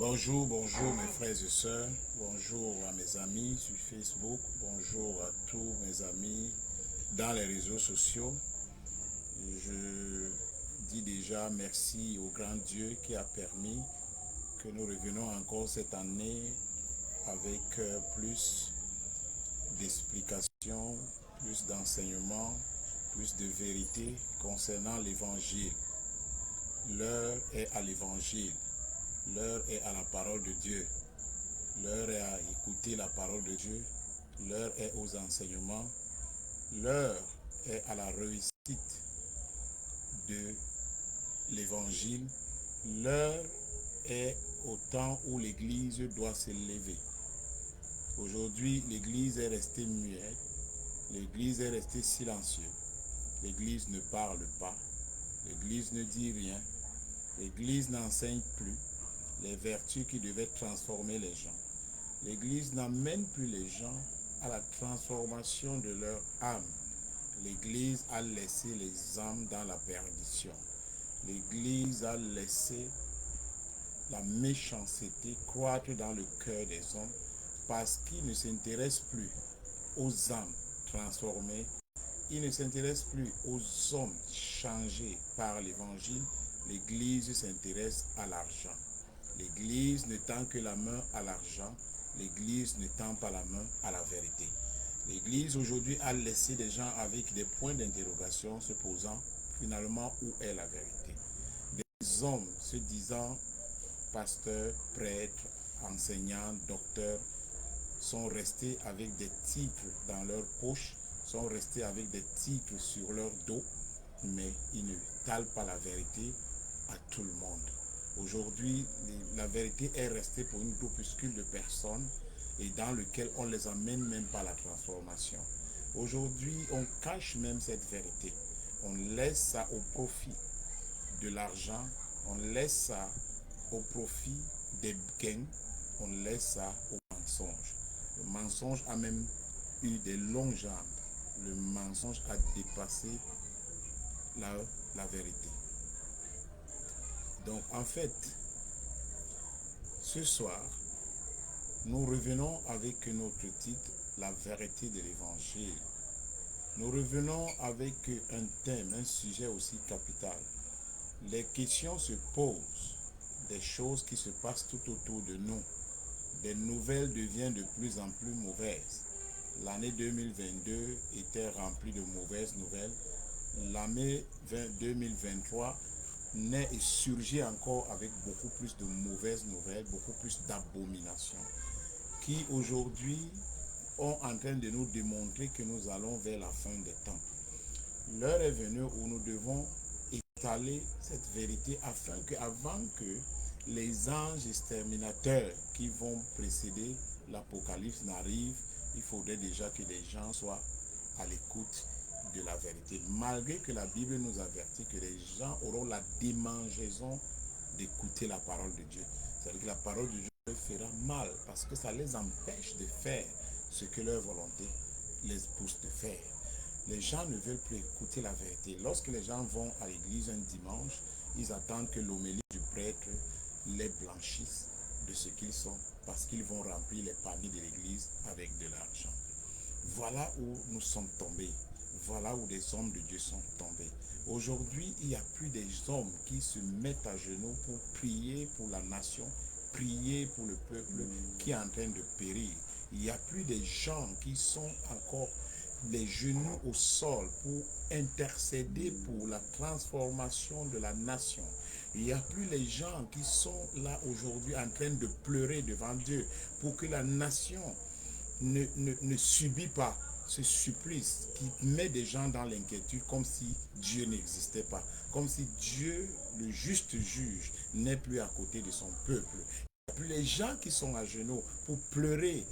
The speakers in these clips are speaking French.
Bonjour, bonjour mes frères et sœurs, bonjour à mes amis sur Facebook, bonjour à tous mes amis dans les réseaux sociaux. Je dis déjà merci au grand Dieu qui a permis que nous revenions encore cette année avec plus d'explications, plus d'enseignements, plus de vérité concernant l'évangile. L'heure est à l'évangile. L'heure est à la parole de Dieu. L'heure est à écouter la parole de Dieu. L'heure est aux enseignements. L'heure est à la réussite de l'évangile. L'heure est au temps où l'Église doit s'élever. Aujourd'hui, l'Église est restée muette. L'Église est restée silencieuse. L'Église ne parle pas. L'Église ne dit rien. L'Église n'enseigne plus les vertus qui devaient transformer les gens. L'Église n'amène plus les gens à la transformation de leur âme. L'Église a laissé les âmes dans la perdition. L'Église a laissé la méchanceté croître dans le cœur des hommes parce qu'ils ne s'intéressent plus aux âmes transformées. Ils ne s'intéressent plus aux hommes changés par l'Évangile. L'Église s'intéresse à l'argent. L'Église ne tend que la main à l'argent. L'Église ne tend pas la main à la vérité. L'Église aujourd'hui a laissé des gens avec des points d'interrogation se posant finalement où est la vérité. Des hommes se disant pasteurs, prêtres, enseignants, docteurs sont restés avec des titres dans leur poche, sont restés avec des titres sur leur dos, mais ils ne talent pas la vérité à tout le monde. Aujourd'hui, la vérité est restée pour une groupuscule de personnes et dans lequel on ne les amène même pas à la transformation. Aujourd'hui, on cache même cette vérité. On laisse ça au profit de l'argent, on laisse ça au profit des gains, on laisse ça au mensonge. Le mensonge a même eu des longues jambes. Le mensonge a dépassé la vérité. Donc en fait, ce soir, nous revenons avec notre titre, la vérité de l'évangile. Nous revenons avec un thème, un sujet aussi capital. Les questions se posent, des choses qui se passent tout autour de nous. Des nouvelles deviennent de plus en plus mauvaises. L'année 2022 était remplie de mauvaises nouvelles. L'année 2023 naît et surgit encore avec beaucoup plus de mauvaises nouvelles, beaucoup plus d'abominations, qui aujourd'hui sont en train de nous démontrer que nous allons vers la fin des temps. L'heure est venue où nous devons étaler cette vérité afin qu'avant que les anges exterminateurs qui vont précéder l'Apocalypse n'arrivent, il faudrait déjà que les gens soient à l'écoute de la vérité. Malgré que la Bible nous avertit que les gens auront la démangeaison d'écouter la parole de Dieu. C'est-à-dire que la parole de Dieu leur fera mal parce que ça les empêche de faire ce que leur volonté les pousse de faire. Les gens ne veulent plus écouter la vérité. Lorsque les gens vont à l'église un dimanche, ils attendent que l'homélie du prêtre les blanchisse de ce qu'ils sont parce qu'ils vont remplir les paniers de l'église avec de l'argent. Voilà où nous sommes tombés. Voilà où des hommes de Dieu sont tombés. Aujourd'hui, il n'y a plus des hommes qui se mettent à genoux pour prier pour la nation, prier pour le peuple qui est en train de périr. Il n'y a plus des gens qui sont encore les genoux au sol pour intercéder pour la transformation de la nation. Il n'y a plus les gens qui sont là aujourd'hui en train de pleurer devant Dieu pour que la nation ne subit pas ce supplice qui met des gens dans l'inquiétude comme si Dieu n'existait pas, comme si Dieu, le juste juge, n'est plus à côté de son peuple. Il n'y a plus les gens qui sont à genoux pour pleurer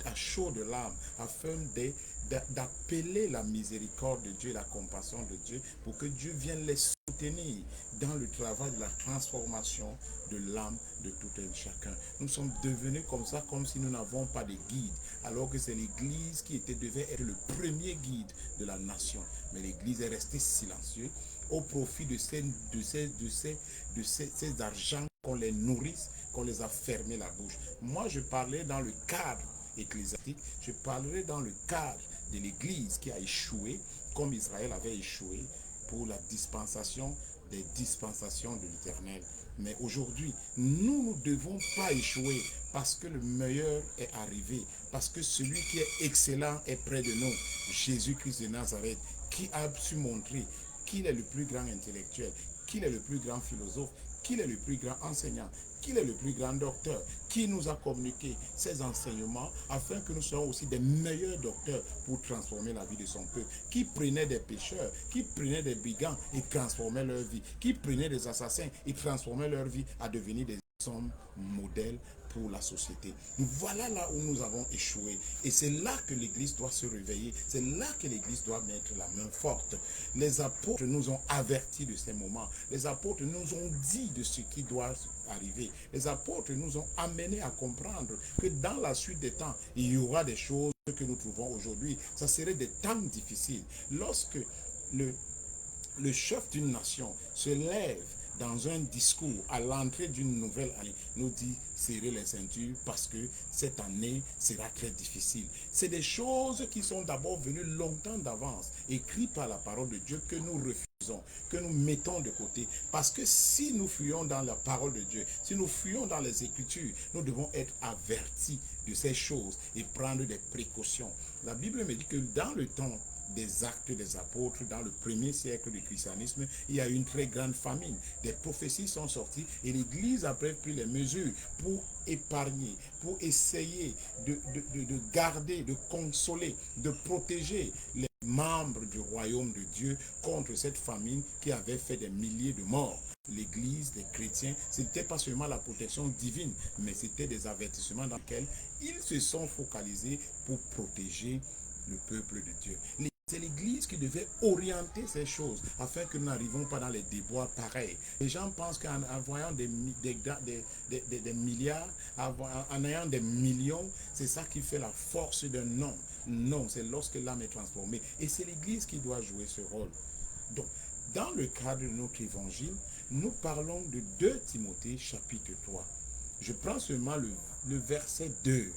à chaud de larmes afin d'appeler la miséricorde de Dieu, la compassion de Dieu, pour que Dieu vienne les soutenir dans le travail de la transformation de l'âme de tout un chacun. Nous sommes devenus comme ça, comme si nous n'avons pas de guide, alors que c'est l'Église qui devait être le premier guide de la nation. Mais l'Église est restée silencieuse. au profit de ces argents qu'on les nourrisse, qu'on les a fermé la bouche. Moi, je parlais dans le cadre ecclésiastique, je parlerai dans le cadre de l'Église qui a échoué, comme Israël avait échoué pour la dispensation des dispensations de l'Éternel. Mais aujourd'hui, nous ne devons pas échouer parce que le meilleur est arrivé, parce que celui qui est excellent est près de nous, Jésus-Christ de Nazareth, qui a su montrer qu'il est le plus grand intellectuel, qu'il est le plus grand philosophe, qu'il est le plus grand enseignant, qu'il est le plus grand docteur, qui nous a communiqué ses enseignements afin que nous soyons aussi des meilleurs docteurs pour transformer la vie de son peuple, qui prenait des pécheurs, qui prenait des brigands et transformait leur vie, qui prenait des assassins et transformait leur vie à devenir des hommes modèles pour la société. Voilà là où nous avons échoué. Et c'est là que l'Église doit se réveiller. C'est là que l'Église doit mettre la main forte. Les apôtres nous ont avertis de ces moments. Les apôtres nous ont dit de ce qui doit arriver. Les apôtres nous ont amenés à comprendre que dans la suite des temps, il y aura des choses que nous trouvons aujourd'hui. Ça serait des temps difficiles. Lorsque le chef d'une nation se lève dans un discours à l'entrée d'une nouvelle année, nous dit serrer les ceintures parce que cette année sera très difficile. C'est des choses qui sont d'abord venues longtemps d'avance, écrites par la parole de Dieu que nous refusons, que nous mettons de côté. Parce que si nous fuyons dans la parole de Dieu, si nous fuyons dans les Écritures, nous devons être avertis de ces choses et prendre des précautions. La Bible me dit que dans le temps des actes des apôtres, dans le premier siècle du christianisme, il y a eu une très grande famine. Des prophéties sont sorties et l'Église a pris les mesures pour épargner, pour essayer de garder, de consoler, de protéger les membres du royaume de Dieu contre cette famine qui avait fait des milliers de morts. L'Église, les chrétiens, ce n'était pas seulement la protection divine, mais c'était des avertissements dans lesquels ils se sont focalisés pour protéger le peuple de Dieu. C'est l'Église qui devait orienter ces choses afin que nous n'arrivions pas dans les déboires pareils. Les gens pensent qu'en voyant des milliards, en ayant des millions, c'est ça qui fait la force d'un homme. Non, c'est lorsque l'âme est transformée. Et c'est l'Église qui doit jouer ce rôle. Donc, dans le cadre de notre évangile, nous parlons de 2 Timothée chapitre 3. Je prends seulement le verset 2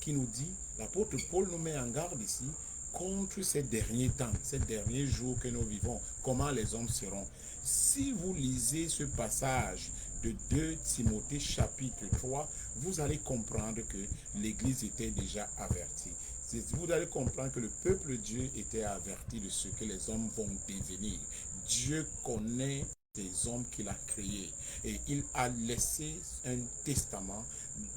qui nous dit, l'apôtre Paul nous met en garde ici, contre ces derniers temps, ces derniers jours que nous vivons, comment les hommes seront. Si vous lisez ce passage de 2 Timothée chapitre 3, vous allez comprendre que l'Église était déjà avertie. Vous allez comprendre que le peuple de Dieu était averti de ce que les hommes vont devenir. Dieu connaît des hommes qu'il a créés et il a laissé un testament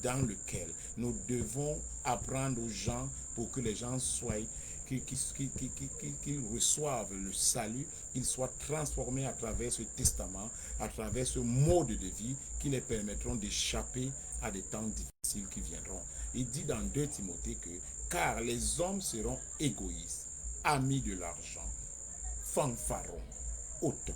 dans lequel nous devons apprendre aux gens pour que les gens soient qu'ils reçoivent le salut, qu'ils soient transformés à travers ce testament, à travers ce mode de vie qui les permettront d'échapper à des temps difficiles qui viendront. Il dit dans 2 Timothée que car les hommes seront égoïstes, amis de l'argent, fanfarons, hautains,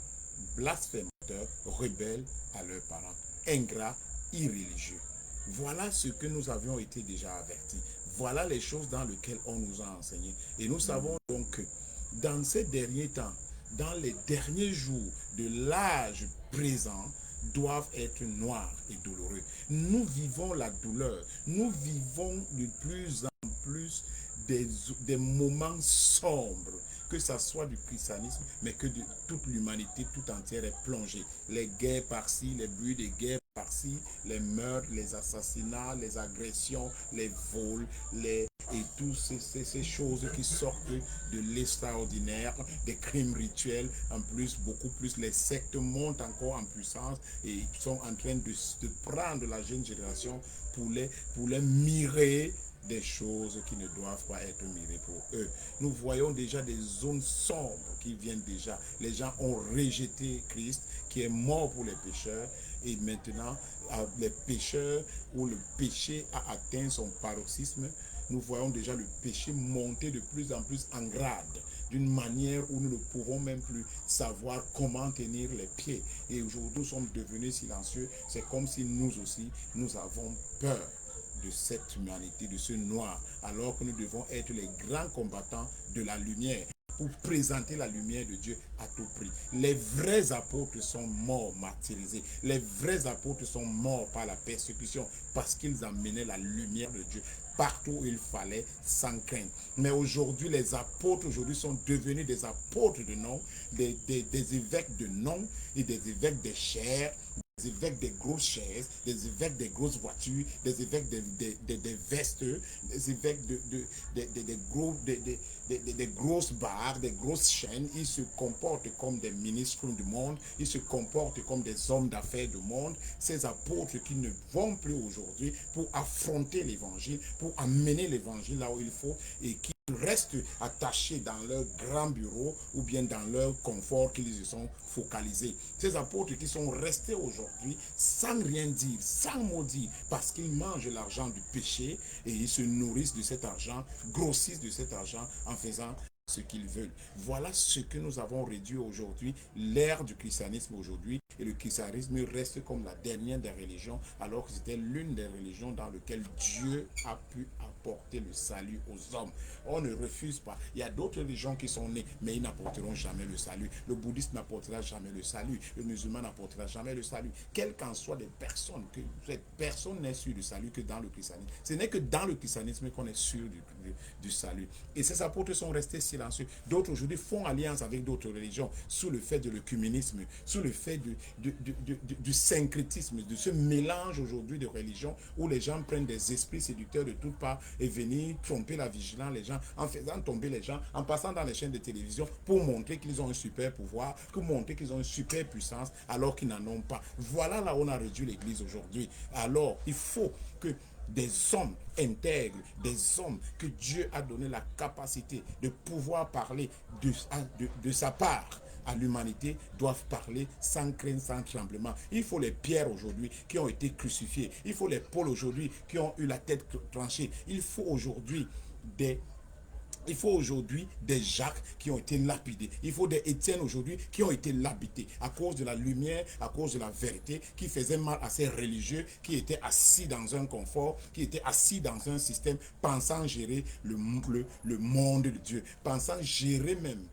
blasphémateurs, rebelles à leurs parents, ingrats, irréligieux. Voilà ce que nous avions été déjà avertis. Voilà les choses dans lesquelles on nous a enseigné. Et nous savons donc que dans ces derniers temps, dans les derniers jours de l'âge présent, doivent être noirs et douloureux. Nous vivons la douleur. Nous vivons de plus en plus des moments sombres, que ça soit du christianisme, mais que de toute l'humanité tout entière est plongée. Les guerres par-ci, les bruits des guerres par-ci, les meurtres, les assassinats, les agressions, les vols, et toutes ces choses qui sortent de l'extraordinaire, des crimes rituels. En plus, beaucoup plus, les sectes montent encore en puissance et sont en train de prendre la jeune génération pour les mirer des choses qui ne doivent pas être mirées pour eux. Nous voyons déjà des zones sombres qui viennent déjà. Les gens ont rejeté Christ qui est mort pour les pécheurs et maintenant les pécheurs où le péché a atteint son paroxysme, nous voyons déjà le péché monter de plus en plus en grade, d'une manière où nous ne pouvons même plus savoir comment tenir les pieds. Et aujourd'hui, nous sommes devenus silencieux. C'est comme si nous aussi, nous avons peur de cette humanité, de ce noir, alors que nous devons être les grands combattants de la lumière. pour présenter la lumière de Dieu à tout prix. Les vrais apôtres sont morts martyrisés. Les vrais apôtres sont morts par la persécution parce qu'ils amenaient la lumière de Dieu partout où il fallait sans crainte. Mais aujourd'hui, les apôtres aujourd'hui sont devenus des apôtres de nom, des évêques de nom et des évêques de chair, des évêques des grosses chaises, des évêques des grosses voitures, des évêques des vestes, des évêques des grosses barres, des grosses chaînes. Ils se comportent comme des ministres du monde, ils se comportent comme des hommes d'affaires du monde. Ces apôtres qui ne vont plus aujourd'hui pour affronter l'évangile, pour amener l'évangile là où il faut et qui restent attachés dans leur grand bureau ou bien dans leur confort qu'ils se sont focalisés. Ces apôtres qui sont restés aujourd'hui sans rien dire, sans mot dire, parce qu'ils mangent l'argent du péché et ils se nourrissent de cet argent, grossissent de cet argent en faisant ce qu'ils veulent. Voilà ce que nous avons réduit aujourd'hui, l'ère du christianisme aujourd'hui, et le christianisme reste comme la dernière des religions, alors que c'était l'une des religions dans lesquelles Dieu a pu apporter le salut aux hommes. On ne refuse pas. Il y a d'autres religions qui sont nées, mais ils n'apporteront jamais le salut. Le bouddhisme n'apportera jamais le salut. Le musulman n'apportera jamais le salut. Quelles qu'en soient les personnes, personne n'est sûr du salut que dans le christianisme. Ce n'est que dans le christianisme qu'on est sûr du salut. Et ces apôtres sont restés silencieux. D'autres aujourd'hui font alliance avec d'autres religions sous le fait de l'œcuménisme, sous le fait du syncrétisme, de ce mélange aujourd'hui de religions où les gens prennent des esprits séducteurs de toutes parts et venir tromper la vigilance les gens, en faisant tomber les gens, en passant dans les chaînes de télévision pour montrer qu'ils ont un super pouvoir, pour montrer qu'ils ont une super puissance alors qu'ils n'en ont pas. Voilà là où on a réduit l'église aujourd'hui. Alors, il faut que des hommes intègres, des hommes que Dieu a donné la capacité de pouvoir parler de sa part à l'humanité doivent parler sans crainte, sans tremblement. Il faut les Pierres aujourd'hui qui ont été crucifiés. Il faut les Paul aujourd'hui qui ont eu la tête tranchée. Il faut aujourd'hui des Jacques qui ont été lapidés. Il faut des Étienne aujourd'hui qui ont été lapidés à cause de la lumière, à cause de la vérité, qui faisait mal à ces religieux qui étaient assis dans un confort, qui étaient assis dans un système, pensant gérer le monde de Dieu, pensant gérer même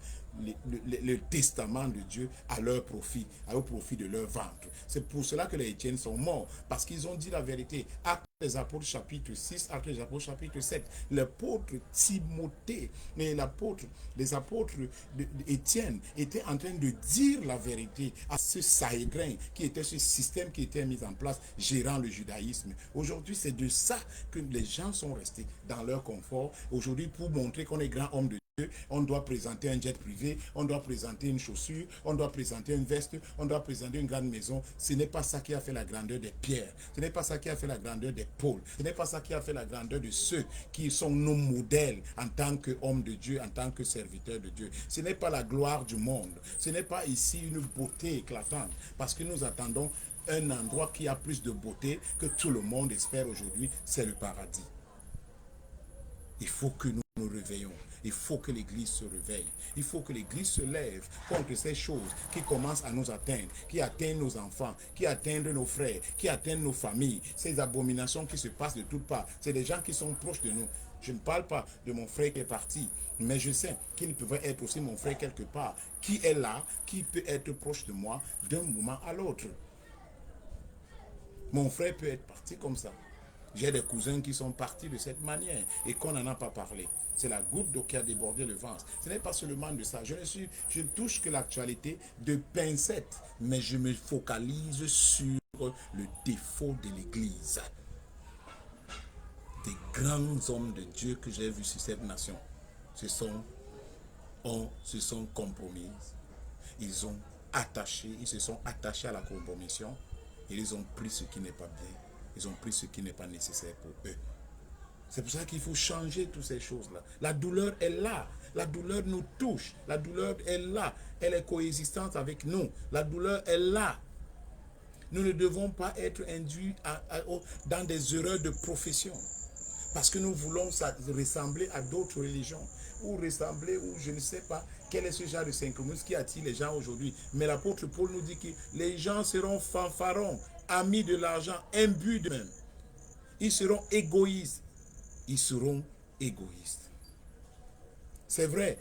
le testament de Dieu à leur profit, au profit de leur ventre. C'est pour cela que les Étienne sont morts, parce qu'ils ont dit la vérité. Actes des Apôtres chapitre 6, Actes des Apôtres chapitre 7, l'apôtre Timothée et les apôtres d'Étienne étaient en train de dire la vérité à ce Sanhédrin qui était ce système qui était mis en place gérant le judaïsme. Aujourd'hui, c'est de ça que les gens sont restés dans leur confort. Aujourd'hui, pour montrer qu'on est grand homme de Dieu, on doit présenter un jet privé, on doit présenter une chaussure, on doit présenter une veste, on doit présenter une grande maison. Ce n'est pas ça qui a fait la grandeur des Pierres. Ce n'est pas ça qui a fait la grandeur des Paul. Ce n'est pas ça qui a fait la grandeur de ceux qui sont nos modèles en tant qu'hommes de Dieu, en tant que serviteurs de Dieu. Ce n'est pas la gloire du monde. Ce n'est pas ici une beauté éclatante, parce que nous attendons un endroit qui a plus de beauté que tout le monde espère aujourd'hui, c'est le paradis. Il faut que nous nous réveillons. Il faut que l'Église se réveille. Il faut que l'Église se lève contre ces choses qui commencent à nous atteindre, qui atteignent nos enfants, qui atteignent nos frères, qui atteignent nos familles. Ces abominations qui se passent de toutes parts. C'est des gens qui sont proches de nous. Je ne parle pas de mon frère qui est parti, mais je sais qu'il pouvait être aussi mon frère quelque part, qui est là, qui peut être proche de moi d'un moment à l'autre. Mon frère peut être parti comme ça. J'ai des cousins qui sont partis de cette manière et qu'on n'en a pas parlé. C'est la goutte d'eau qui a débordé le vase. Ce n'est pas seulement de ça. Je ne touche que l'actualité de pincettes, mais je me focalise sur le défaut de l'Église. Des grands hommes de Dieu que j'ai vus sur cette nation se sont compromis. Ils se sont attachés à la compromission et ils ont pris ce qui n'est pas bien. Ils ont pris ce qui n'est pas nécessaire pour eux. C'est pour ça qu'il faut changer toutes ces choses-là. La douleur est là. La douleur nous touche. La douleur est là. Elle est coexistante avec nous. La douleur est là. Nous ne devons pas être induits dans des erreurs de profession. Parce que nous voulons ressembler à d'autres religions. Ou ressembler, ou je ne sais pas quel est ce genre de synchronisme qui attire les gens aujourd'hui. Mais l'apôtre Paul nous dit que les gens seront fanfarons, amis de l'argent, imbus d'eux-mêmes. Ils seront égoïstes. Ils seront égoïstes. C'est vrai,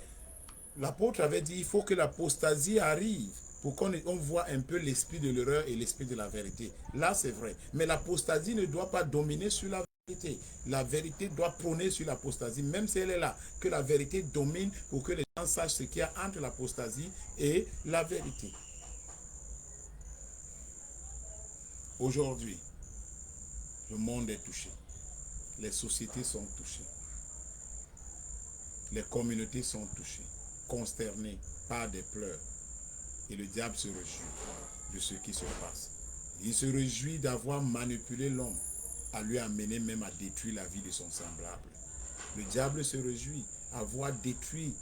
l'apôtre avait dit, il faut que l'apostasie arrive pour qu'on voit un peu l'esprit de l'erreur et l'esprit de la vérité. Là, c'est vrai. Mais l'apostasie ne doit pas dominer sur la vérité. La vérité doit prôner sur l'apostasie, même si elle est là. Que la vérité domine pour que les gens sachent ce qu'il y a entre l'apostasie et la vérité. Aujourd'hui, le monde est touché. Les sociétés sont touchées. Les communautés sont touchées, consternées par des pleurs. Et le diable se réjouit de ce qui se passe. Il se réjouit d'avoir manipulé l'homme, à lui amener même à détruire la vie de son semblable. Le diable se réjouit d'avoir détruit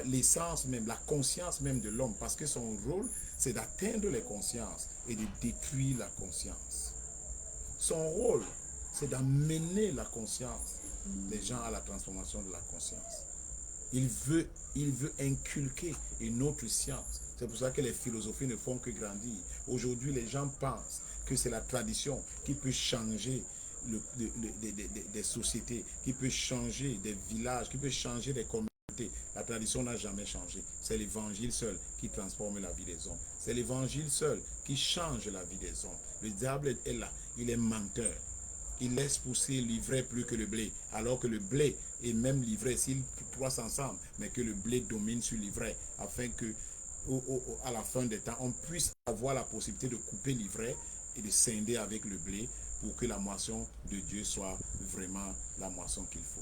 l'essence même, la conscience même de l'homme, parce que son rôle, c'est d'atteindre les consciences et de détruire la conscience. Son rôle, c'est d'amener la conscience des gens à la transformation de la conscience. Il veut inculquer une autre science. C'est pour ça que les philosophies ne font que grandir. Aujourd'hui, les gens pensent que c'est la tradition qui peut changer des sociétés, qui peut changer des villages, qui peut changer des communautés. La tradition n'a jamais changé. C'est l'évangile seul qui transforme la vie des hommes. C'est l'évangile seul qui change la vie des hommes. Le diable est là. Il est menteur. Il laisse pousser l'ivraie plus que le blé, alors que le blé est même l'ivraie s'ils croissent ensemble, mais que le blé domine sur l'ivraie, afin que à la fin des temps, on puisse avoir la possibilité de couper l'ivraie et de scinder avec le blé pour que la moisson de Dieu soit vraiment la moisson qu'il faut.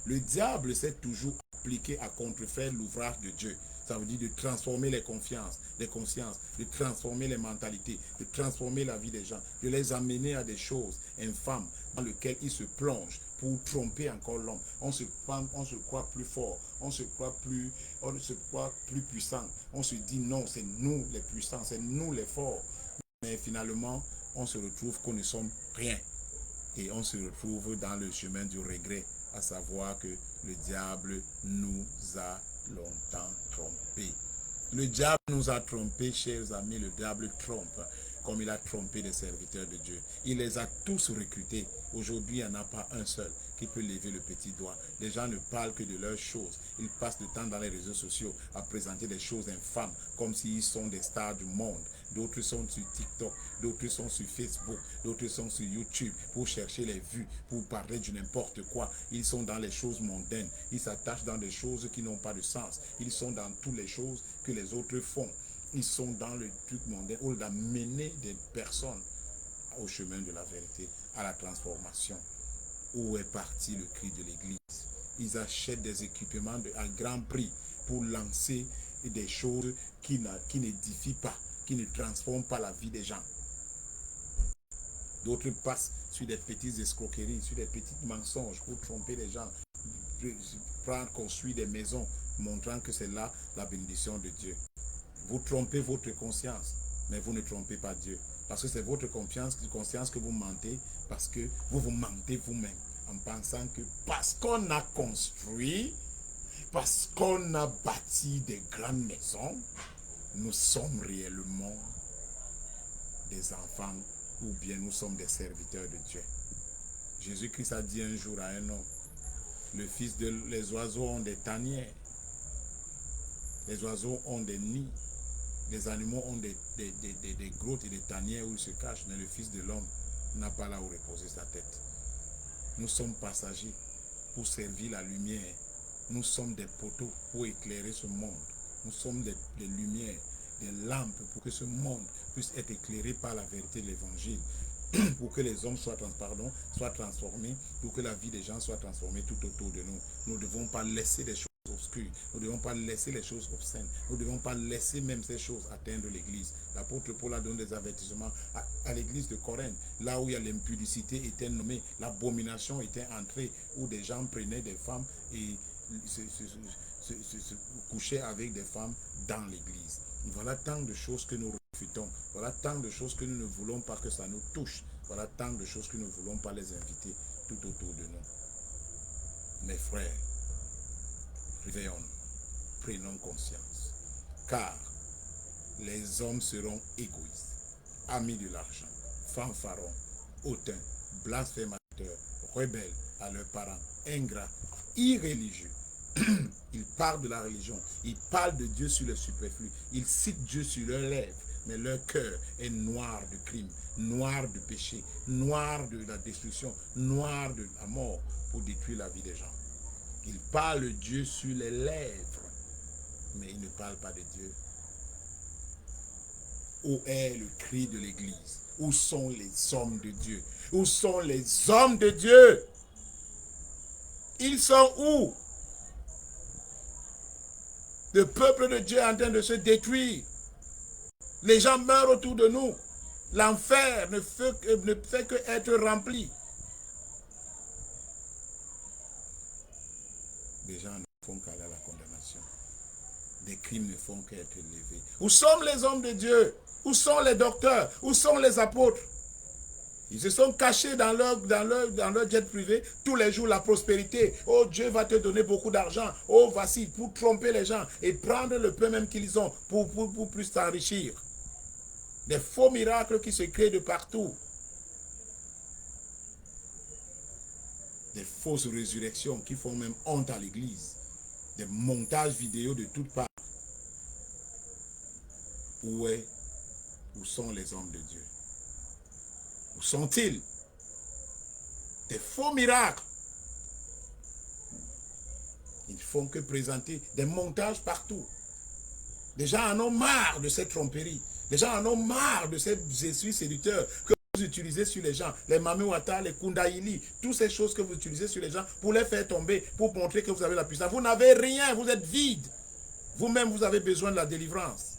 Le diable s'est toujours appliqué à contrefaire l'ouvrage de Dieu. Ça veut dire de transformer les consciences, de transformer les mentalités, de transformer la vie des gens, de les amener à des choses infâmes dans lesquelles ils se plongent pour tromper encore l'homme. On se croit plus fort, on se croit plus puissant. On se dit non, c'est nous les puissants, c'est nous les forts. Mais finalement, on se retrouve qu'on ne sommes rien. Et on se retrouve dans le chemin du regret, à savoir que le diable nous a longtemps trompés. Le diable nous a trompés, chers amis. Le diable trompe, comme il a trompé les serviteurs de Dieu. Il les a tous recrutés. Aujourd'hui, il n'y en a pas un seul qui peut lever le petit doigt. Les gens ne parlent que de leurs choses. Ils passent le temps dans les réseaux sociaux à présenter des choses infâmes, comme s'ils sont des stars du monde. D'autres sont sur TikTok, d'autres sont sur Facebook, d'autres sont sur YouTube pour chercher les vues, pour parler de n'importe quoi. Ils sont dans les choses mondaines. Ils s'attachent dans des choses qui n'ont pas de sens. Ils sont dans toutes les choses que les autres font. Ils sont dans le truc mondain où d'amener des personnes au chemin de la vérité, à la transformation. Où est parti le cri de l'Église? Ils achètent des équipements à grand prix pour lancer des choses qui n'édifient pas, qui ne transforment pas la vie des gens. D'autres passent sur des petites escroqueries, sur des petits mensonges pour tromper les gens, construire des maisons, montrant que c'est là la bénédiction de Dieu. Vous trompez votre conscience, mais vous ne trompez pas Dieu. Parce que c'est votre conscience que vous mentez, parce que vous vous mentez vous-même, en pensant que parce qu'on a construit, parce qu'on a bâti des grandes maisons, nous sommes réellement des enfants, ou bien nous sommes des serviteurs de Dieu. Jésus-Christ a dit un jour à un homme, les oiseaux ont des tanières, les oiseaux ont des nids, les animaux ont des grottes et des tanières où ils se cachent, mais le Fils de l'homme n'a pas là où reposer sa tête. Nous sommes passagers pour servir la lumière. Nous sommes des poteaux pour éclairer ce monde. Nous sommes des lumières, des lampes pour que ce monde puisse être éclairé par la vérité de l'Évangile. Pour que les hommes soient transformés, pour que la vie des gens soit transformée tout autour de nous. Nous ne devons pas laisser des choses obscures, nous ne devons pas laisser les choses obscènes, nous ne devons pas laisser même ces choses atteindre l'Église. L'apôtre Paul a donné des avertissements à l'Église de Corinthe, là où il y a l'impudicité était nommée, l'abomination était entrée, où des gens prenaient des femmes et se couchaient avec des femmes dans l'Église. Voilà tant de choses que nous refutons. Voilà tant de choses que nous ne voulons pas que ça nous touche. Voilà tant de choses que nous ne voulons pas les inviter tout autour de nous. Mes frères, réveillons-nous, prenons conscience. Car les hommes seront égoïstes, amis de l'argent, fanfarons, hautains, blasphémateurs, rebelles à leurs parents, ingrats, irréligieux. Il parle de la religion. Il parle de Dieu sur le superflu. Il cite Dieu sur leurs lèvres. Mais leur cœur est noir de crime, noir de péché, noir de la destruction, noir de la mort pour détruire la vie des gens. Il parle de Dieu sur les lèvres, mais il ne parle pas de Dieu. Où est le cri de l'Église? Où sont les hommes de Dieu? Où sont les hommes de Dieu? Ils sont où? Le peuple de Dieu est en train de se détruire. Les gens meurent autour de nous. L'enfer ne fait que être rempli. Les gens ne font qu'aller à la condamnation. Des crimes ne font qu'être élevés. Où sont les hommes de Dieu? Où sont les docteurs? Où sont les apôtres? Ils se sont cachés dans leur jet privé tous les jours, la prospérité. Oh, Dieu va te donner beaucoup d'argent. Oh, voici, pour tromper les gens et prendre le peu même qu'ils ont pour plus s'enrichir. Des faux miracles qui se créent de partout. Des fausses résurrections qui font même honte à l'Église. Des montages vidéo de toutes parts. Où sont les hommes de Dieu? Où sont-ils? Des faux miracles. Ils ne font que présenter des montages partout. Les gens en ont marre de cette tromperie. Les gens en ont marre de ces esprits séducteurs que vous utilisez sur les gens. Les Mamiwata, les Kundaïli, toutes ces choses que vous utilisez sur les gens pour les faire tomber, pour montrer que vous avez la puissance. Vous n'avez rien, vous êtes vide. Vous-même, vous avez besoin de la délivrance.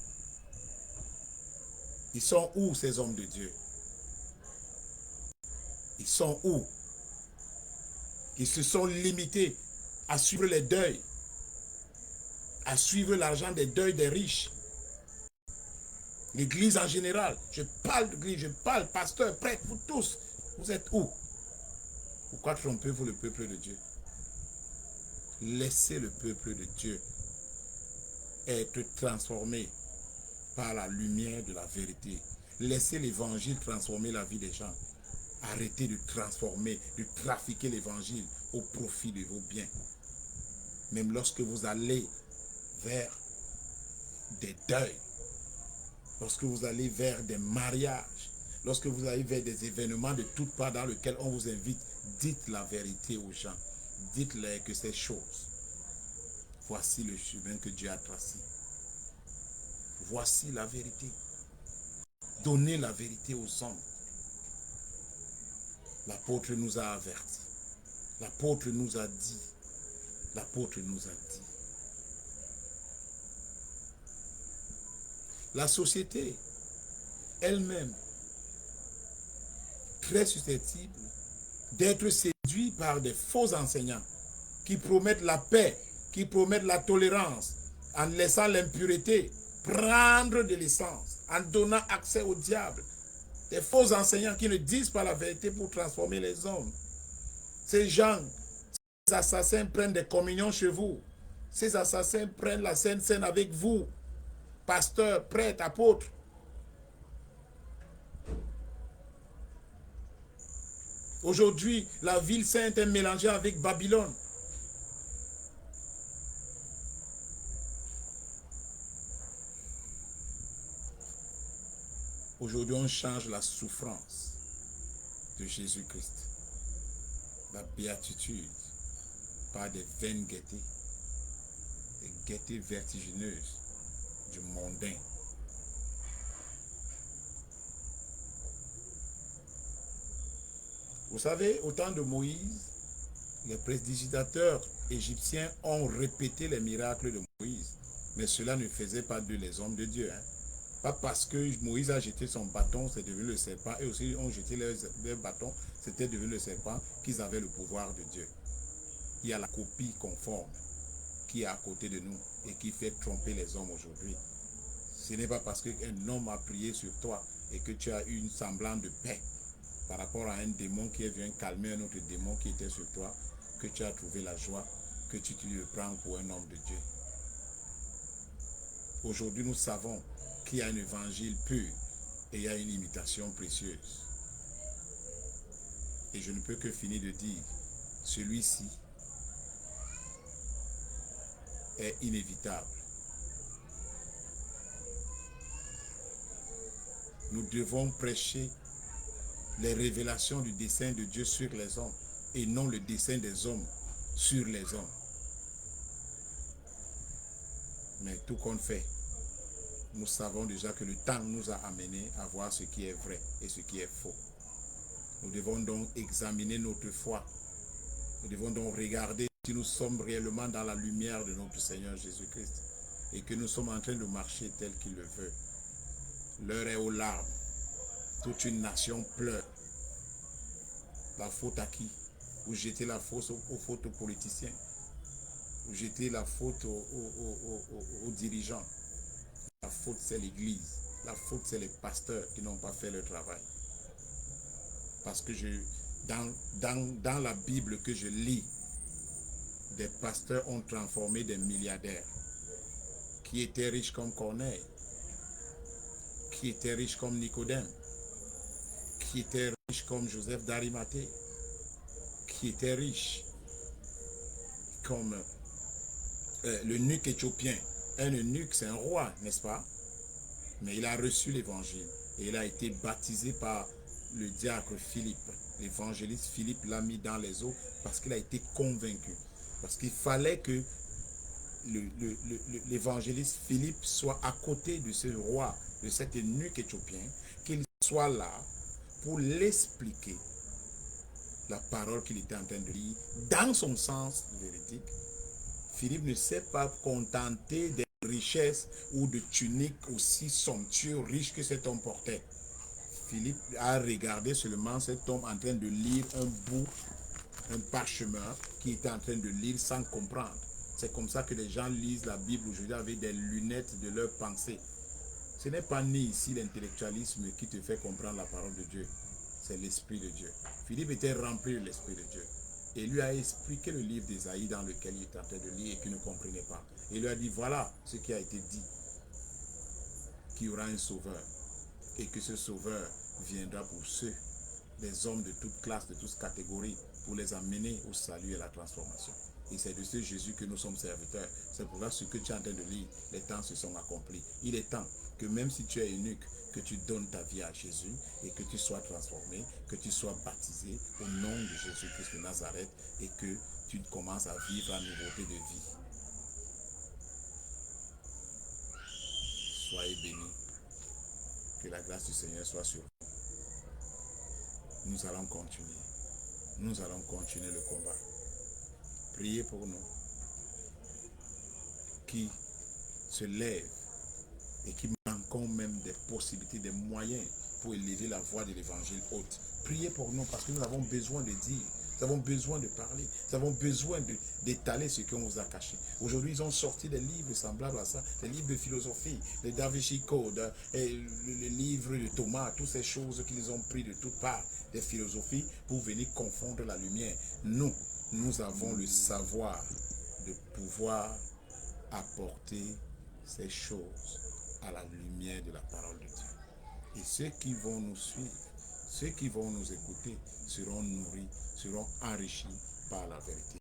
Ils sont où ces hommes de Dieu? Ils sont où? Ils se sont limités à suivre les deuils, à suivre l'argent des deuils des riches. L'Église en général, je parle d'Église, je parle pasteur, prêtre, vous tous, vous êtes où? Pourquoi trompez-vous le peuple de Dieu? Laissez le peuple de Dieu être transformé par la lumière de la vérité. Laissez l'évangile transformer la vie des gens. Arrêtez de transformer, de trafiquer l'évangile au profit de vos biens. Même lorsque vous allez vers des deuils, lorsque vous allez vers des mariages, lorsque vous allez vers des événements de toutes parts dans lesquels on vous invite, dites la vérité aux gens. Dites-leur que ces choses, voici le chemin que Dieu a tracé. Voici la vérité. Donnez la vérité aux hommes. L'apôtre nous a avertis. L'apôtre nous a dit. L'apôtre nous a dit. La société elle-même, très susceptible d'être séduite par des faux enseignants qui promettent la paix, qui promettent la tolérance, en laissant l'impureté prendre de l'essence, en donnant accès au diable. Des faux enseignants qui ne disent pas la vérité pour transformer les hommes. Ces gens, ces assassins prennent des communions chez vous. Ces assassins prennent la Sainte Seine avec vous. Pasteurs, prêtres, apôtres. Aujourd'hui, la ville sainte est mélangée avec Babylone. Aujourd'hui, on change la souffrance de Jésus-Christ, la béatitude, par des vaines gaietés, des gaietés vertigineuses du mondain. Vous savez, au temps de Moïse, les prestigitateurs égyptiens ont répété les miracles de Moïse, mais cela ne faisait pas d'eux les hommes de Dieu. Pas parce que Moïse a jeté son bâton, c'est devenu le serpent, et aussi ont jeté leur bâton, c'était devenu le serpent, qu'ils avaient le pouvoir de Dieu. Il y a la copie conforme qui est à côté de nous et qui fait tromper les hommes aujourd'hui. Ce n'est pas parce qu'un homme a prié sur toi et que tu as eu une semblante de paix par rapport à un démon qui est venu calmer un autre démon qui était sur toi, que tu as trouvé la joie, que tu le prends pour un homme de Dieu. Aujourd'hui, nous savons qu'il y a un évangile pur et il y a une imitation précieuse. Et je ne peux que finir de dire, celui-ci est inévitable. Nous devons prêcher les révélations du dessein de Dieu sur les hommes et non le dessein des hommes sur les hommes. Mais tout compte fait, nous savons déjà que le temps nous a amenés à voir ce qui est vrai et ce qui est faux. Nous devons donc examiner notre foi. Nous devons donc regarder si nous sommes réellement dans la lumière de notre Seigneur Jésus-Christ et que nous sommes en train de marcher tel qu'il le veut. L'heure est aux larmes. Toute une nation pleure. La faute à qui? Vous jetez la faute aux fautes aux politiciens. Vous jetez la faute aux dirigeants. La faute, c'est l'Église. La faute, c'est les pasteurs qui n'ont pas fait leur travail. Parce que dans la Bible que je lis, des pasteurs ont transformé des milliardaires qui étaient riches comme Corneille, qui étaient riches comme Nicodème, qui étaient riches comme Joseph d'Arimathée, qui étaient riches comme l'eunuque éthiopien. Un eunuque, c'est un roi, n'est-ce pas? Mais il a reçu l'évangile et il a été baptisé par le diacre Philippe. L'évangéliste Philippe l'a mis dans les eaux parce qu'il a été convaincu. Parce qu'il fallait que l'évangéliste Philippe soit à côté de ce roi, de cet eunuque éthiopien, qu'il soit là pour l'expliquer la parole qu'il était en train de lire dans son sens véridique. Philippe ne s'est pas contenté des richesses ou de tuniques aussi somptueuses, riches que cet homme portait. Philippe a regardé seulement cet homme en train de lire un parchemin qui était en train de lire sans comprendre. C'est comme ça que les gens lisent la Bible aujourd'hui avec des lunettes de leur pensée. Ce n'est pas né ici l'intellectualisme qui te fait comprendre la parole de Dieu. C'est l'Esprit de Dieu. Philippe était rempli de l'Esprit de Dieu. Et lui a expliqué le livre d'Ésaïe dans lequel il était en train de lire et qu'il ne comprenait pas. Et il lui a dit, voilà ce qui a été dit, qu'il y aura un sauveur. Et que ce sauveur viendra pour ceux, des hommes de toutes classes, de toutes catégories, pour les amener au salut et à la transformation. Et c'est de ce Jésus que nous sommes serviteurs. C'est pour ça ce que tu es en train de lire, les temps se sont accomplis. Il est temps que même si tu es eunuque, que tu donnes ta vie à Jésus et que tu sois transformé, que tu sois baptisé au nom de Jésus-Christ de Nazareth et que tu commences à vivre la nouveauté de vie. Soyez bénis. Que la grâce du Seigneur soit sur vous. Nous allons continuer. Nous allons continuer le combat. Priez pour nous qui se lèvent et qui manquons même des possibilités, des moyens pour élever la voix de l'évangile haute. Priez pour nous parce que nous avons besoin de dire, nous avons besoin de parler, nous avons besoin d'étaler ce qu'on nous a caché. Aujourd'hui, ils ont sorti des livres semblables à ça, des livres de philosophie, les Da Vinci Code, les livres de Thomas, toutes ces choses qu'ils ont pris de toutes parts, des philosophies pour venir confondre la lumière. Nous avons le savoir de pouvoir apporter ces choses à la lumière de la parole de Dieu. Et ceux qui vont nous suivre, ceux qui vont nous écouter seront nourris, seront enrichis par la vérité.